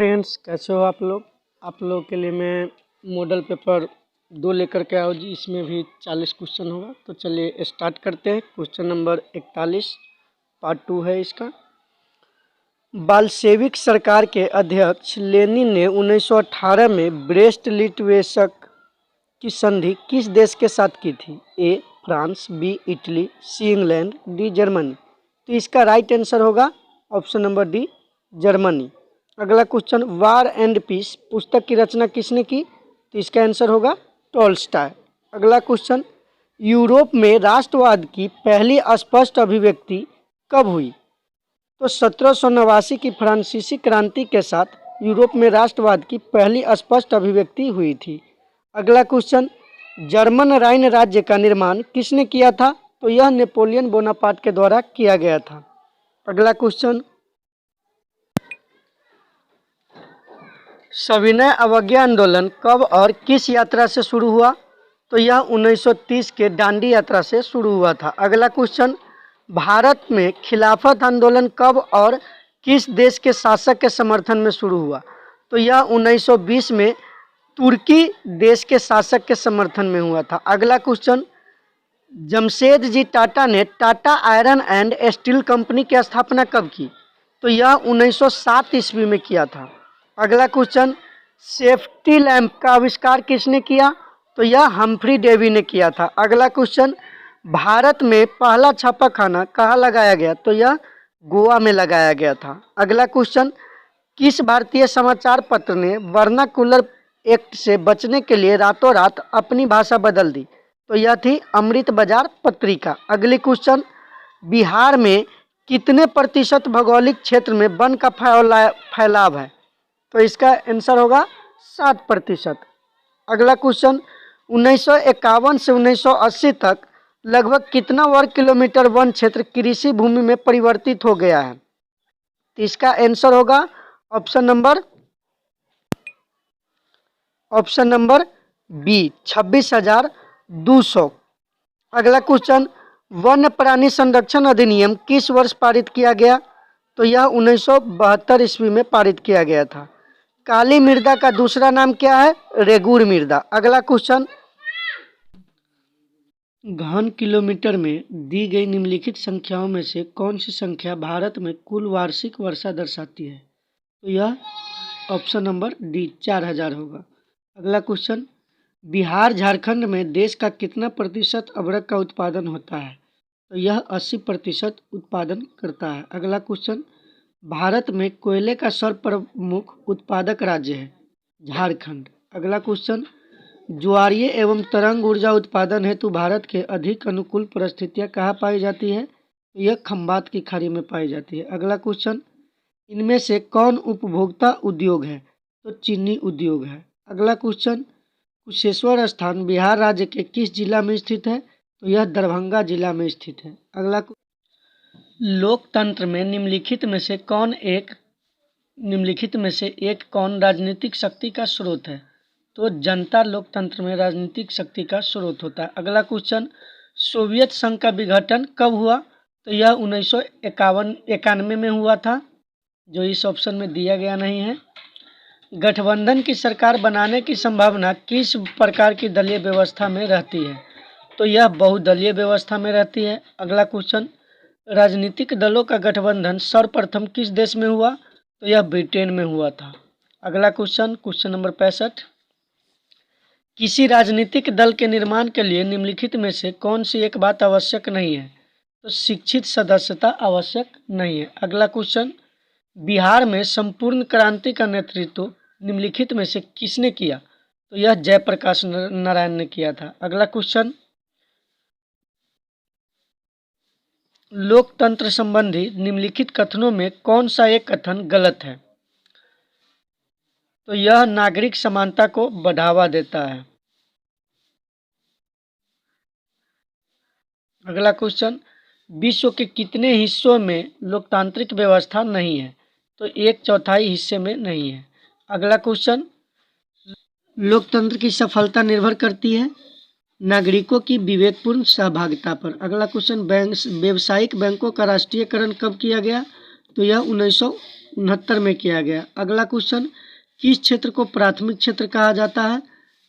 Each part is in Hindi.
फ्रेंड्स, कैसे हो आप लोग के लिए मैं मॉडल पेपर 2 लेकर के आओ जी। इसमें भी 40 क्वेश्चन होगा। तो चलिए स्टार्ट करते हैं। क्वेश्चन नंबर 41 पार्ट 2 है इसका। बाल्शेविक सरकार के अध्यक्ष लेनिन ने 1918 में ब्रेस्ट लिटवेसक की संधि किस देश के साथ की थी? A France, B Italy, C England, D Germany. तो इसका राइट आंसर होगा ऑप्शन नंबर डी, जर्मनी। अगला क्वेश्चन, वार एंड पीस पुस्तक की रचना किसने की? तो इसका आंसर होगा टॉल्स्टॉय। अगला क्वेश्चन, यूरोप में राष्ट्रवाद की पहली स्पष्ट अभिव्यक्ति कब हुई? तो 1789 की फ्रांसीसी क्रांति के साथ यूरोप में राष्ट्रवाद की पहली स्पष्ट अभिव्यक्ति हुई थी। अगला क्वेश्चन, जर्मन राइन राज्य का निर्माण किसने किया था? तो यह नेपोलियन बोनापार्ट के द्वारा किया गया था। अगला क्वेश्चन, सविनय अवज्ञा आंदोलन कब और किस यात्रा से शुरू हुआ? तो यह 1930 के दांडी यात्रा से शुरू हुआ था। अगला क्वेश्चन, भारत में खिलाफत आंदोलन कब और किस देश के शासक के समर्थन में शुरू हुआ? तो यह 1920 में तुर्की देश के शासक के समर्थन में हुआ था। अगला क्वेश्चन, जमशेदजी टाटा ने Tata iron and steel company की स्थापना कब की? तो यह 1907 ईस्वी में किया था। अगला क्वेश्चन, सेफ्टी लैंप का आविष्कार किसने किया? तो यह हम्फ्री डेवी ने किया था। अगला क्वेश्चन, भारत में पहला छापाखाना कहाँ लगाया गया? तो यह गोवा में लगाया गया था। अगला क्वेश्चन, किस भारतीय समाचार पत्र ने वर्नाकुलर एक्ट से बचने के लिए रातों रात अपनी भाषा बदल दी? तो यह थी अमृत बाजार पत्रिका। अगली क्वेश्चन, बिहार में कितने प्रतिशत भौगोलिक क्षेत्र में वन का फैलाव है? तो इसका आंसर होगा 7%। अगला क्वेश्चन, 1951 से 1980 तक लगभग कितना वर्ग किलोमीटर वन क्षेत्र कृषि भूमि में परिवर्तित हो गया है? तो इसका आंसर होगा ऑप्शन नंबर बी, 26,200। अगला क्वेश्चन, वन्य प्राणी संरक्षण अधिनियम किस वर्ष पारित किया गया? तो यह 1972 ईस्वी में पारित किया गया था। काली मृदा का दूसरा नाम क्या है? रेगुर मृदा। अगला क्वेश्चन, घन किलोमीटर में दी गई निम्नलिखित संख्याओं में से कौन सी संख्या भारत में कुल वार्षिक वर्षा दर्शाती है? तो यह ऑप्शन नंबर डी, 4000 होगा। अगला क्वेश्चन, बिहार झारखंड में देश का कितना प्रतिशत अदरक का उत्पादन होता है? तो यह 80% उत्पादन करता है। अगला क्वेश्चन, भारत में कोयले का सर्वप्रमुख उत्पादक राज्य है झारखंड। अगला क्वेश्चन, ज्वारीय एवं तरंग ऊर्जा उत्पादन हेतु भारत के अधिक अनुकूल परिस्थितियां कहाँ पाई जाती है? तो यह खंबात की खाड़ी में पाई जाती है। अगला क्वेश्चन, इनमें से कौन उपभोक्ता उद्योग है? तो चीनी उद्योग है। अगला क्वेश्चन, कुशेश्वर स्थान बिहार राज्य के किस जिला में स्थित है? तो यह दरभंगा जिला में स्थित है। अगला, लोकतंत्र में निम्नलिखित में से एक कौन राजनीतिक शक्ति का स्रोत है? तो जनता लोकतंत्र में राजनीतिक शक्ति का स्रोत होता है। अगला क्वेश्चन, सोवियत संघ का विघटन कब हुआ? तो यह 1991 में हुआ था, जो इस ऑप्शन में दिया गया नहीं है। गठबंधन की सरकार बनाने की संभावना किस प्रकार की दलीय व्यवस्था में रहती है? तो यह बहुदलीय व्यवस्था में रहती है। अगला क्वेश्चन, राजनीतिक दलों का गठबंधन सर्वप्रथम किस देश में हुआ? तो यह ब्रिटेन में हुआ था। अगला क्वेश्चन नंबर 65, किसी राजनीतिक दल के निर्माण के लिए निम्नलिखित में से कौन सी एक बात आवश्यक नहीं है? तो शिक्षित सदस्यता आवश्यक नहीं है। अगला क्वेश्चन, बिहार में संपूर्ण क्रांति का नेतृत्व निम्नलिखित में से किसने किया? तो यह जयप्रकाश नारायण ने किया था। अगला क्वेश्चन, लोकतंत्र संबंधी निम्नलिखित कथनों में कौन सा एक कथन गलत है? तो यह नागरिक समानता को बढ़ावा देता है। अगला क्वेश्चन, विश्व के कितने हिस्सों में लोकतांत्रिक व्यवस्था नहीं है? तो 1/4 हिस्से में नहीं है। अगला क्वेश्चन, लोकतंत्र की सफलता निर्भर करती है नागरिकों की विवेकपूर्ण सहभागिता पर। अगला क्वेश्चन, व्यावसायिक बैंकों का राष्ट्रीयकरण कब किया गया? तो यह 1969 में किया गया। अगला क्वेश्चन, किस क्षेत्र को प्राथमिक क्षेत्र कहा जाता है?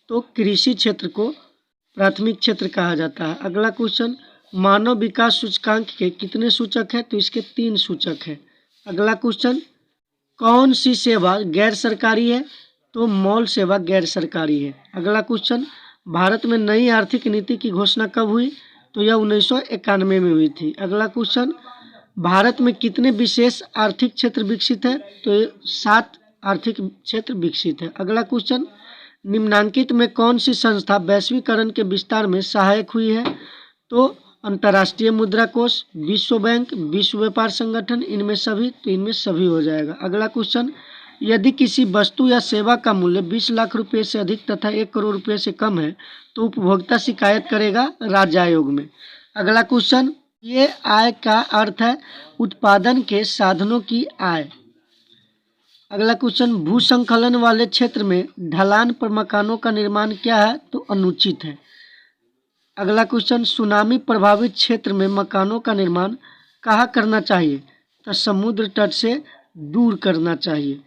तो कृषि क्षेत्र को प्राथमिक क्षेत्र कहा जाता है। अगला क्वेश्चन, मानव विकास सूचकांक के कितने सूचक हैं? तो इसके 3 सूचक हैं। अगला क्वेश्चन, कौन सी सेवा गैर सरकारी है? तो मॉल सेवा गैर सरकारी है। अगला क्वेश्चन, भारत में नई आर्थिक नीति की घोषणा कब हुई? तो यह 1991 में हुई थी। अगला क्वेश्चन, भारत में कितने विशेष आर्थिक क्षेत्र विकसित है? तो 7 आर्थिक क्षेत्र विकसित है। अगला क्वेश्चन, निम्नांकित में कौन सी संस्था वैश्वीकरण के विस्तार में सहायक हुई है? तो अंतर्राष्ट्रीय मुद्रा कोष, विश्व बैंक, विश्व व्यापार संगठन, इनमें सभी? तो इनमें सभी हो जाएगा। अगला क्वेश्चन, यदि किसी वस्तु या सेवा का मूल्य 20 लाख रुपए से अधिक तथा 1 करोड़ रुपए से कम है तो उपभोक्ता शिकायत करेगा राज्य आयोग में। अगला क्वेश्चन, ये आय का अर्थ है उत्पादन के साधनों की आय। अगला क्वेश्चन, भूस्खलन वाले क्षेत्र में ढलान पर मकानों का निर्माण क्या है? तो अनुचित है। अगला क्वेश्चन, सुनामी प्रभावित क्षेत्र में मकानों का निर्माण कहाँ करना चाहिए? तो समुद्र तट से दूर करना चाहिए।